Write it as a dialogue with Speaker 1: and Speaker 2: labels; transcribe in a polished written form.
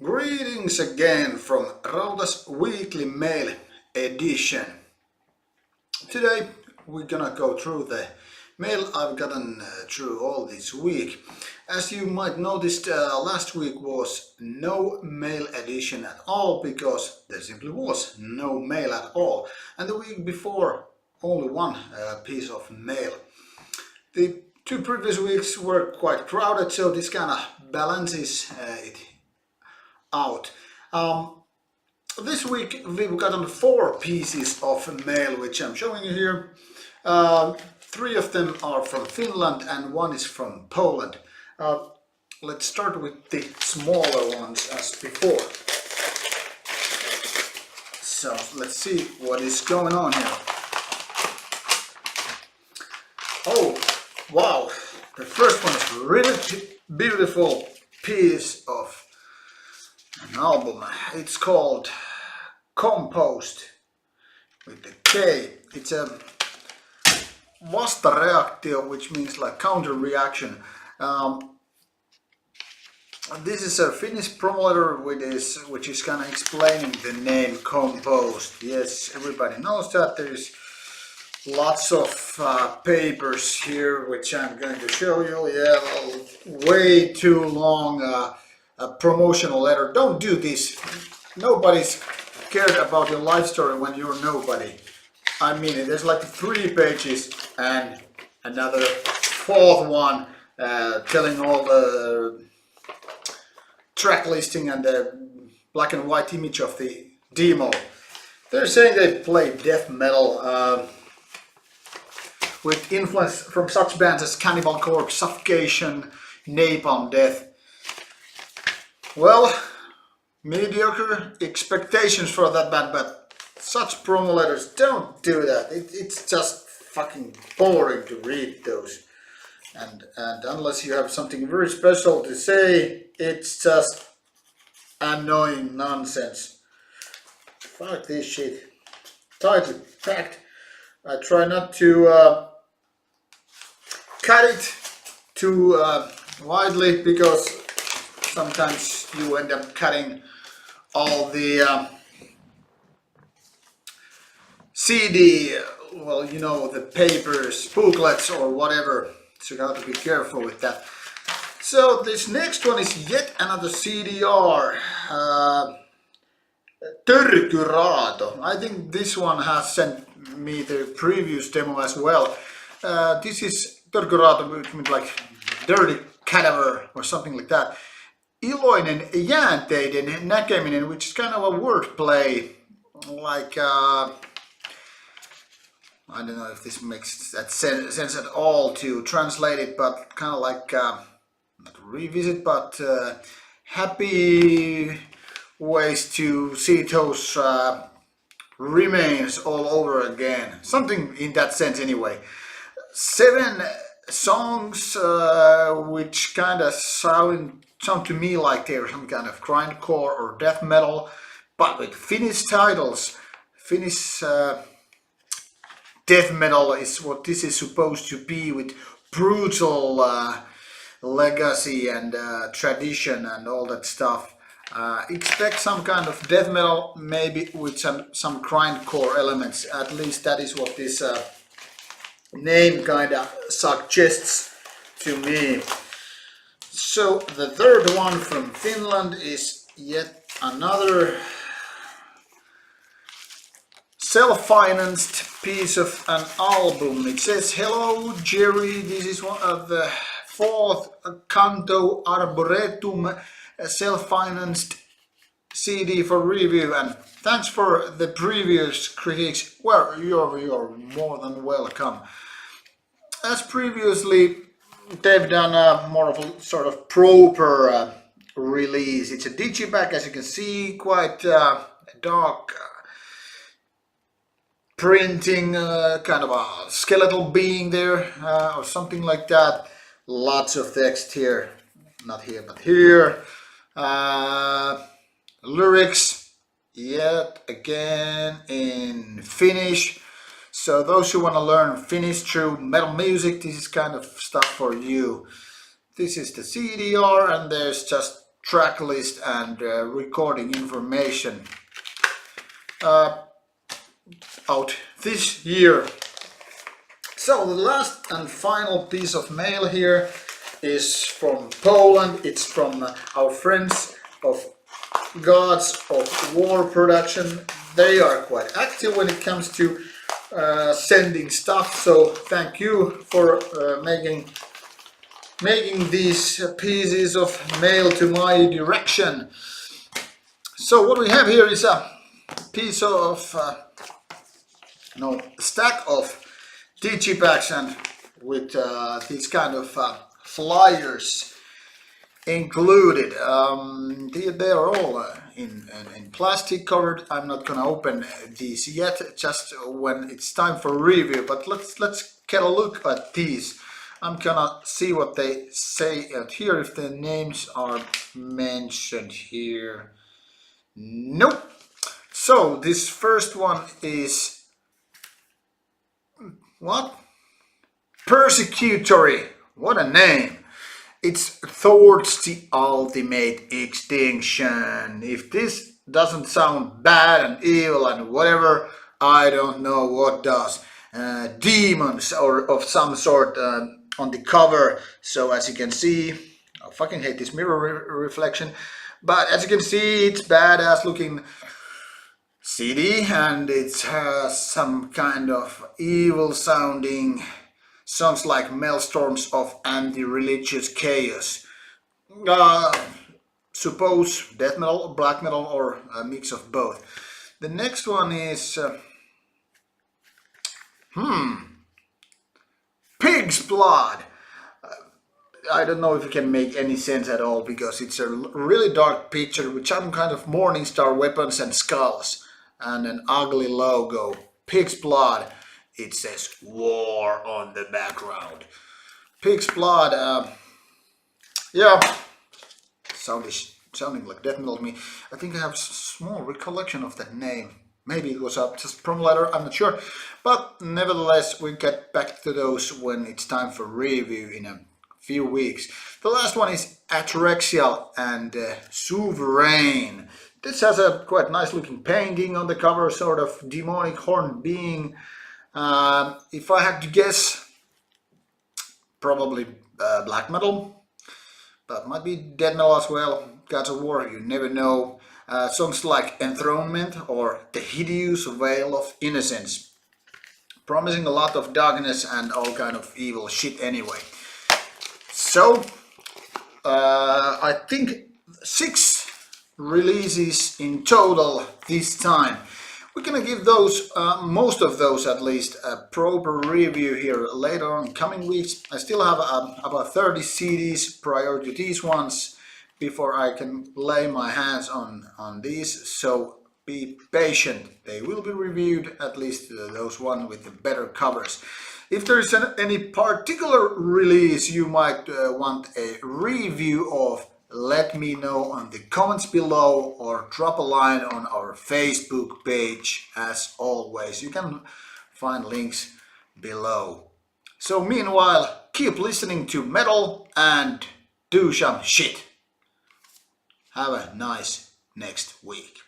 Speaker 1: Greetings again from Rauta's weekly mail edition. Today we're gonna go through the mail I've gotten through all this week. As you might noticed, last week was no mail edition at all because there simply was no mail at all, and the week before only one piece of mail. The two previous weeks were quite crowded, so this kind of balances it out. This week we've gotten 4 pieces of mail which I'm showing you here. 3 of them are from Finland and 1 is from Poland. Let's start with the smaller ones as before. So let's see what is going on here. Oh wow, the first one is really beautiful piece of an album. It's called Compost with the K. It's a vastareaktio, which means like counter reaction. This is a Finnish promo letter which is kind of explaining the name Compost. Yes, everybody knows that. There's lots of papers here which I'm going to show you. Yeah, way too long. A promotional letter. Don't do this. Nobody's cared about your life story when you're nobody. I mean it. There's like 3 pages and another 4th one telling all the track listing and the black and white image of the demo. They're saying they play death metal with influence from such bands as Cannibal Corpse, Suffocation, Napalm Death. Well, mediocre expectations for that band, but such promo letters, don't do that. It's just fucking boring to read those. And unless you have something very special to say, it's just annoying nonsense. Fuck this shit. Tightly packed. I try not to cut it too widely because sometimes you end up cutting all the CD, well, you know, the papers, booklets or whatever, so you have to be careful with that. So this next one is yet another CDR, Rauta. I think this one has sent me the previous demo as well. This is Rauta, which means like dirty cadaver or something like that. Iloinen jäänteiden näkeminen, which is kind of a wordplay, like I don't know if this makes that sense at all to translate it, but kind of like not revisit, but happy ways to see those remains all over again, something in that sense anyway. 7 songs which kind of sound to me like they're some kind of grindcore or death metal, but with Finnish titles. Finnish death metal is what this is supposed to be, with brutal legacy and tradition and all that stuff. Expect some kind of death metal, maybe with some grindcore elements. At least that is what this name kind of suggests to me. So the third one from Finland is yet another self-financed piece of an album. It says, "Hello Jerry, this is one of the 4th Canto Arboretum self-financed CD for review, and thanks for the previous critiques. Well, you're more than welcome." As previously, they've done a more of a sort of proper release. It's a digipack, as you can see, quite dark printing, kind of a skeletal being there or something like that. Lots of text here, not here but here. Lyrics yet again in Finnish. So those who want to learn Finnish through metal music, this is kind of stuff for you. This is the CDR, and there's just track list and recording information out this year. So the last and final piece of mail here is from Poland. It's from our friends of Gods of War production. They are quite active when it comes to sending stuff, so thank you for making these pieces of mail to my direction. So what we have here is a piece of stack of digipacks and with these kind of flyers included. They are all in plastic covered. I'm not gonna open these yet, just when it's time for review, but let's get a look at these. I'm gonna see what they say out here, if the names are mentioned here. Nope. So this first one is what? Persecutory. What a name. It's towards the ultimate extinction. If this doesn't sound bad and evil and whatever, I don't know what does. Demons or of some sort on the cover. So as you can see, I fucking hate this mirror reflection, but as you can see, it's badass looking CD, and it has some kind of evil sounding songs like Maelstorms of Anti-Religious Chaos. Suppose death metal, black metal, or a mix of both. The next one is Pig's Blood. I don't know if it can make any sense at all, because it's a really dark picture with some kind of Morningstar weapons and skulls and an ugly logo. Pig's Blood. It says war on the background. Pig's Blood, yeah, sounding like death metal to me. I think I have a small recollection of that name. Maybe it was just promo letter, I'm not sure. But nevertheless, we'll get back to those when it's time for review in a few weeks. The last one is Atrexial and Sovereign. This has a quite nice looking painting on the cover, sort of demonic horned being. If I had to guess, probably black metal, but might be death metal as well. Gods of War, you never know. Songs like Enthronement or The Hideous Veil of Innocence, promising a lot of darkness and all kind of evil shit anyway. So I think 6 releases in total this time. We're gonna give those, most of those at least, a proper review here later on in coming weeks. I still have about 30 CDs prior to these ones before I can lay my hands on these, so be patient. They will be reviewed, at least those ones with the better covers. If there is any particular release you might want a review of, let me know on the comments below or drop a line on our Facebook page. As always, you can find links below. So meanwhile, keep listening to metal and do some shit. Have a nice next week.